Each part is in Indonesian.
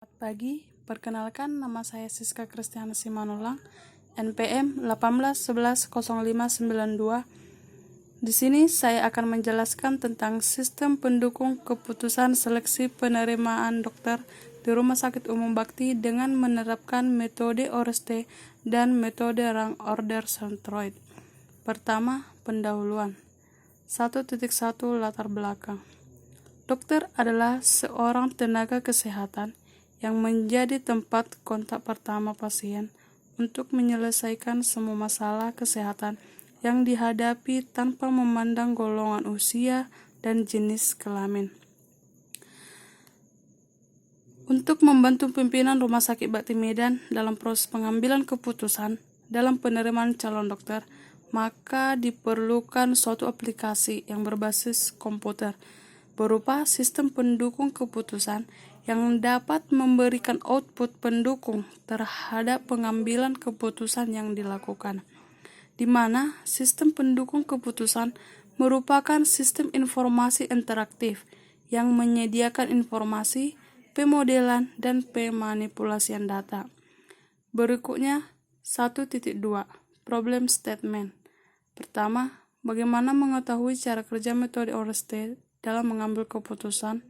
Selamat pagi, perkenalkan nama saya Siska Kristiana Simanulang, NPM 18110592. Di sini saya akan menjelaskan tentang sistem pendukung keputusan seleksi penerimaan dokter di Rumah Sakit Umum Bakti dengan menerapkan metode ORST dan metode rang order centroid. Pertama, pendahuluan. 1.1 Latar belakang. Dokter adalah seorang tenaga kesehatan yang menjadi tempat kontak pertama pasien untuk menyelesaikan semua masalah kesehatan yang dihadapi tanpa memandang golongan usia dan jenis kelamin. Untuk membantu pimpinan Rumah Sakit Bakti Medan dalam proses pengambilan keputusan dalam penerimaan calon dokter, maka diperlukan suatu aplikasi yang berbasis komputer berupa sistem pendukung keputusan yang dapat memberikan output pendukung terhadap pengambilan keputusan yang dilakukan, di mana sistem pendukung keputusan merupakan sistem informasi interaktif yang menyediakan informasi, pemodelan, dan pemanipulasian data. Berikutnya, 1.2 Problem Statement. Pertama, bagaimana mengetahui cara kerja metode ORST dalam mengambil keputusan.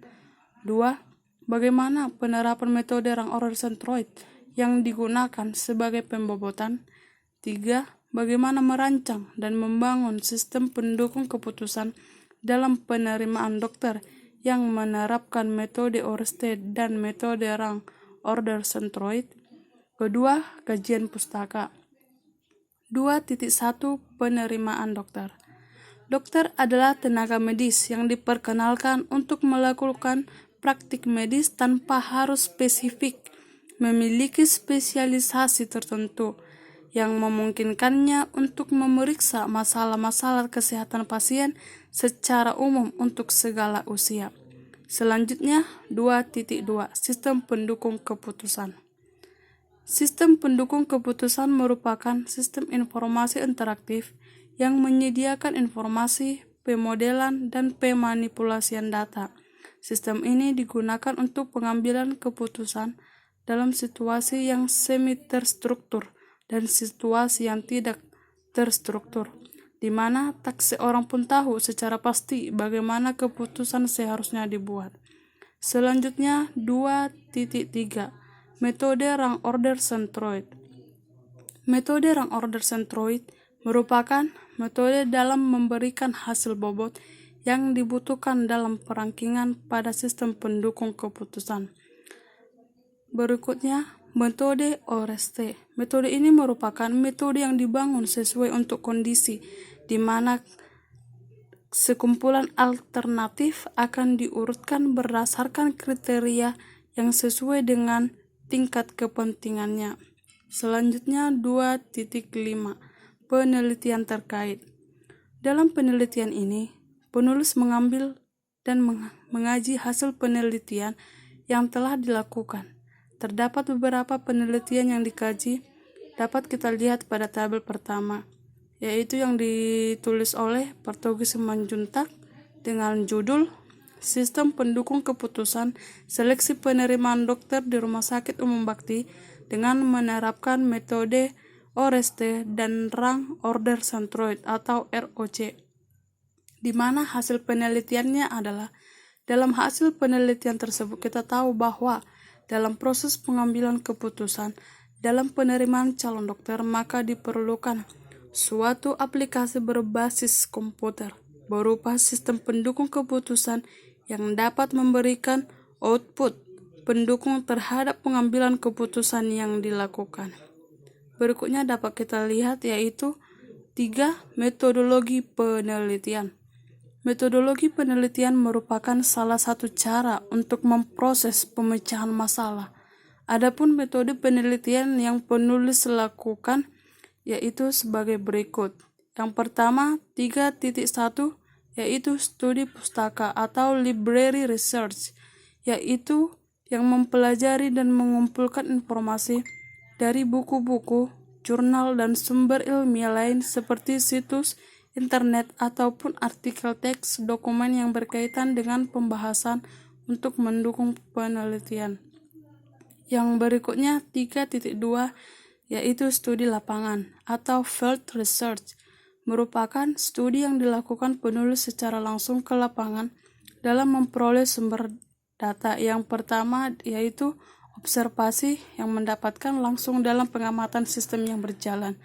2. Bagaimana penerapan metode rang order centroid yang digunakan sebagai pembobotan. 3. Bagaimana merancang dan membangun sistem pendukung keputusan dalam penerimaan dokter yang menerapkan metode ORST dan metode rang order centroid. Kedua, kajian pustaka. 2.1 Penerimaan dokter. Dokter adalah tenaga medis yang diperkenalkan untuk melakukan praktik medis tanpa harus spesifik, memiliki spesialisasi tertentu yang memungkinkannya untuk memeriksa masalah-masalah kesehatan pasien secara umum untuk segala usia. Selanjutnya, 2.2 Sistem pendukung keputusan. Sistem pendukung keputusan merupakan sistem informasi interaktif yang menyediakan informasi, pemodelan, dan pemanipulasian data. Sistem ini digunakan untuk pengambilan keputusan dalam situasi yang semi-terstruktur dan situasi yang tidak terstruktur, di mana tak seorang pun tahu secara pasti bagaimana keputusan seharusnya dibuat. Selanjutnya, 2.3 Metode rang order centroid. Metode rang order centroid merupakan metode dalam memberikan hasil bobot yang dibutuhkan dalam perangkingan pada sistem pendukung keputusan. Berikutnya, metode ORST. Metode ini merupakan metode yang dibangun sesuai untuk kondisi, di mana sekumpulan alternatif akan diurutkan berdasarkan kriteria yang sesuai dengan tingkat kepentingannya. Selanjutnya, 2.5 Penelitian terkait. Dalam penelitian ini, penulis mengambil dan mengaji hasil penelitian yang telah dilakukan. Terdapat beberapa penelitian yang dikaji, dapat kita lihat pada tabel pertama, yaitu yang ditulis oleh Portugis Simanjuntak dengan judul Sistem Pendukung Keputusan Seleksi Penerimaan Dokter di Rumah Sakit Umum Bakti dengan menerapkan metode ORST dan rang order centroid atau ROC, di mana hasil penelitiannya adalah, dalam hasil penelitian tersebut kita tahu bahwa dalam proses pengambilan keputusan dalam penerimaan calon dokter maka diperlukan suatu aplikasi berbasis komputer berupa sistem pendukung keputusan yang dapat memberikan output pendukung terhadap pengambilan keputusan yang dilakukan. Berikutnya dapat kita lihat yaitu 3. Metodologi penelitian. Metodologi penelitian merupakan salah satu cara untuk memproses pemecahan masalah. Adapun metode penelitian yang penulis lakukan yaitu sebagai berikut. Yang pertama, 3.1 yaitu studi pustaka atau library research, yaitu yang mempelajari dan mengumpulkan informasi dari buku-buku, jurnal, dan sumber ilmiah lain seperti situs internet ataupun artikel teks dokumen yang berkaitan dengan pembahasan untuk mendukung penelitian. Yang berikutnya 3.2 yaitu studi lapangan atau field research, merupakan studi yang dilakukan penulis secara langsung ke lapangan dalam memperoleh sumber data. Yang pertama yaitu observasi yang mendapatkan langsung dalam pengamatan sistem yang berjalan.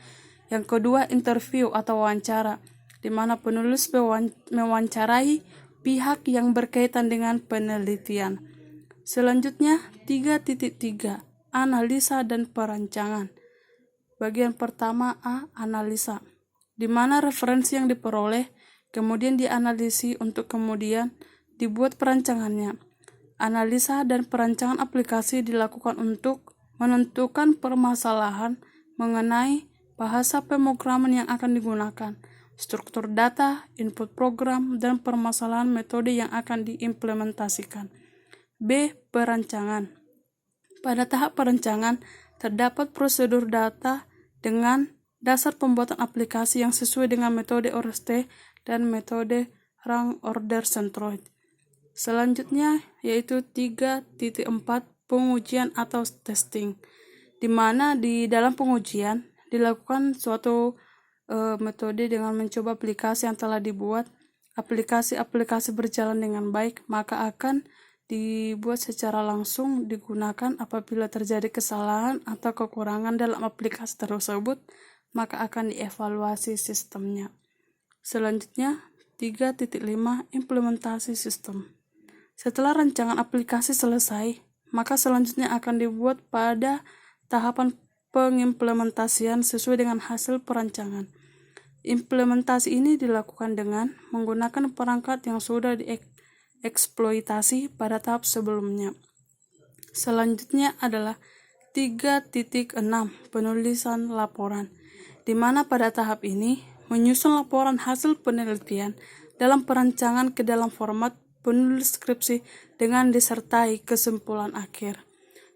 Yang kedua interview atau wawancara, di mana penulis mewawancarai pihak yang berkaitan dengan penelitian. Selanjutnya 3.3 analisa dan perancangan. Bagian pertama A, analisa, di mana referensi yang diperoleh kemudian dianalisi untuk kemudian dibuat perancangannya. Analisa dan perancangan aplikasi dilakukan untuk menentukan permasalahan mengenai bahasa pemrograman yang akan digunakan, struktur data, input program, dan permasalahan metode yang akan diimplementasikan. B. Perancangan. Pada tahap perancangan, terdapat prosedur data dengan dasar pembuatan aplikasi yang sesuai dengan metode ORST dan metode Rank Order Centroid. Selanjutnya yaitu 3.4 pengujian atau testing, di mana di dalam pengujian dilakukan suatu metode dengan mencoba aplikasi yang telah dibuat. Aplikasi berjalan dengan baik, maka akan dibuat secara langsung digunakan. Apabila terjadi kesalahan atau kekurangan dalam aplikasi tersebut, maka akan dievaluasi sistemnya. Selanjutnya 3.5 implementasi sistem. Setelah rancangan aplikasi selesai, maka selanjutnya akan dibuat pada tahapan pengimplementasian sesuai dengan hasil perancangan. Implementasi ini dilakukan dengan menggunakan perangkat yang sudah eksploitasi pada tahap sebelumnya. Selanjutnya adalah 3.6 penulisan laporan, di mana pada tahap ini menyusun laporan hasil penelitian dalam perancangan ke dalam format penulis skripsi dengan disertai kesimpulan akhir.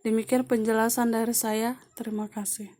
Demikian penjelasan dari saya. Terima kasih.